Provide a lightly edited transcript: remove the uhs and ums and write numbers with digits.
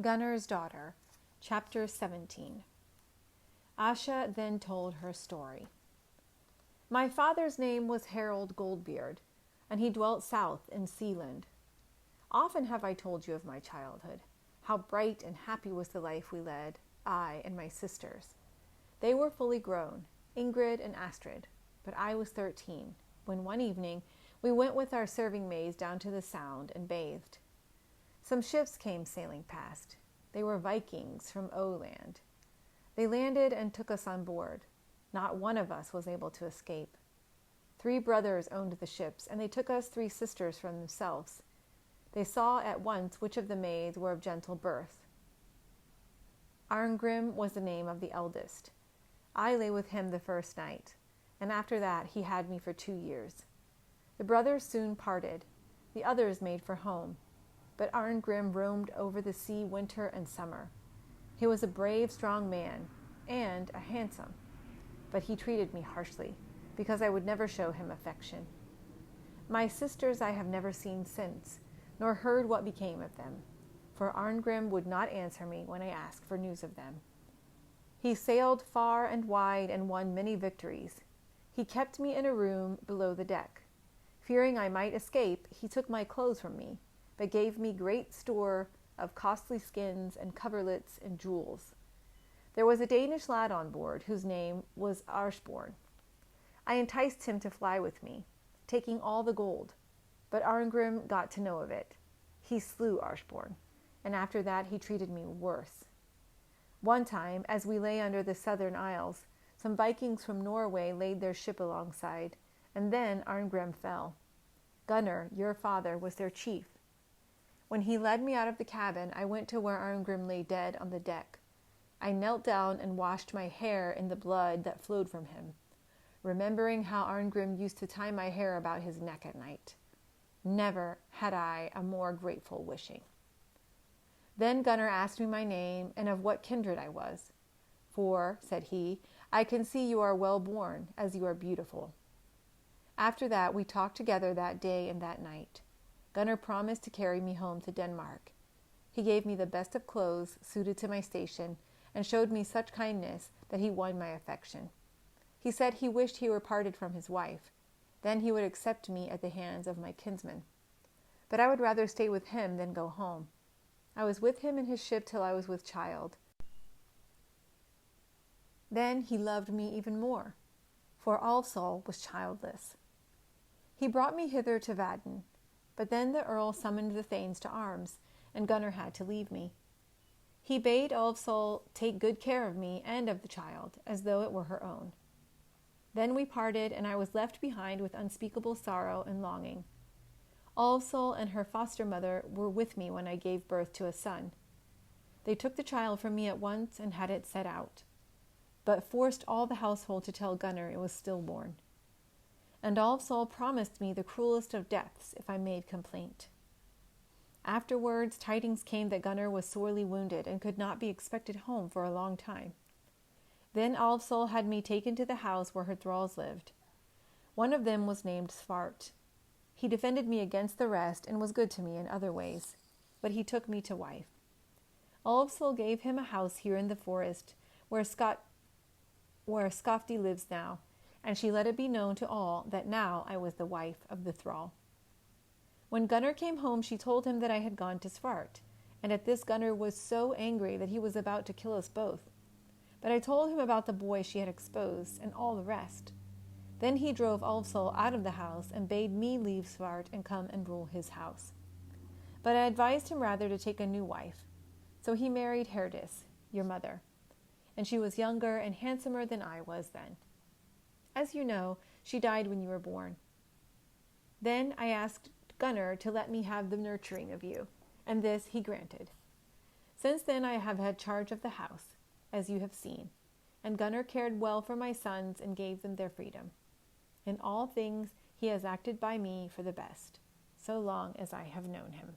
Gunnar's Daughter, Chapter 17. Asha then told her story. My father's name was Harold Goldbeard, and he dwelt south in Sealand. Often have I told you of my childhood, how bright and happy was the life we led, I and my sisters. They were fully grown, Ingrid and Astrid, but I was 13, when one evening we went with our serving maids down to the Sound and bathed. Some ships came sailing past. They were Vikings from O-land. They landed and took us on board. Not one of us was able to escape. 3 brothers owned the ships, and they took us 3 sisters from themselves. They saw at once which of the maids were of gentle birth. Arngrim was the name of the eldest. I lay with him the first night, and after that he had me for 2 years. The brothers soon parted. The others made for home. But Arngrim roamed over the sea winter and summer. He was a brave, strong man, and a handsome. But he treated me harshly, because I would never show him affection. My sisters I have never seen since, nor heard what became of them, for Arngrim would not answer me when I asked for news of them. He sailed far and wide and won many victories. He kept me in a room below the deck. Fearing I might escape, he took my clothes from me, but gave me great store of costly skins and coverlets and jewels. There was a Danish lad on board whose name was Arsborn. I enticed him to fly with me, taking all the gold, but Arngrim got to know of it. He slew Arsborn, and after that he treated me worse. One time, as we lay under the southern isles, some Vikings from Norway laid their ship alongside, and then Arngrim fell. Gunnar, your father, was their chief. When he led me out of the cabin, I went to where Arngrim lay dead on the deck. I knelt down and washed my hair in the blood that flowed from him, remembering how Arngrim used to tie my hair about his neck at night. Never had I a more grateful wishing. Then Gunnar asked me my name and of what kindred I was. For, said he, I can see you are well born, as you are beautiful. After that we talked together that day and that night. Gunnar promised to carry me home to Denmark. He gave me the best of clothes suited to my station, and showed me such kindness that he won my affection. He said he wished he were parted from his wife. Then he would accept me at the hands of my kinsman. But I would rather stay with him than go home. I was with him in his ship till I was with child. Then he loved me even more, for Alfsol was childless. He brought me hither to Vaden, but then the earl summoned the thanes to arms, and Gunnar had to leave me. He bade Alfsol take good care of me and of the child, as though it were her own. Then we parted, and I was left behind with unspeakable sorrow and longing. Alfsol and her foster mother were with me when I gave birth to a son. They took the child from me at once and had it set out, but forced all the household to tell Gunnar it was stillborn. And Alfsol promised me the cruelest of deaths if I made complaint. Afterwards, tidings came that Gunnar was sorely wounded and could not be expected home for a long time. Then Alfsol had me taken to the house where her thralls lived. One of them was named Svart. He defended me against the rest and was good to me in other ways, but he took me to wife. Alfsol gave him a house here in the forest where Skafti lives now, and she let it be known to all that now I was the wife of the thrall. When Gunnar came home, she told him that I had gone to Svart, and at this Gunnar was so angry that he was about to kill us both. But I told him about the boy she had exposed, and all the rest. Then he drove Alfsol out of the house, and bade me leave Svart and come and rule his house. But I advised him rather to take a new wife. So he married Herdis, your mother, and she was younger and handsomer than I was then. As you know, she died when you were born. Then I asked Gunnar to let me have the nurturing of you, and this he granted. Since then I have had charge of the house, as you have seen, and Gunnar cared well for my sons and gave them their freedom. In all things he has acted by me for the best, so long as I have known him.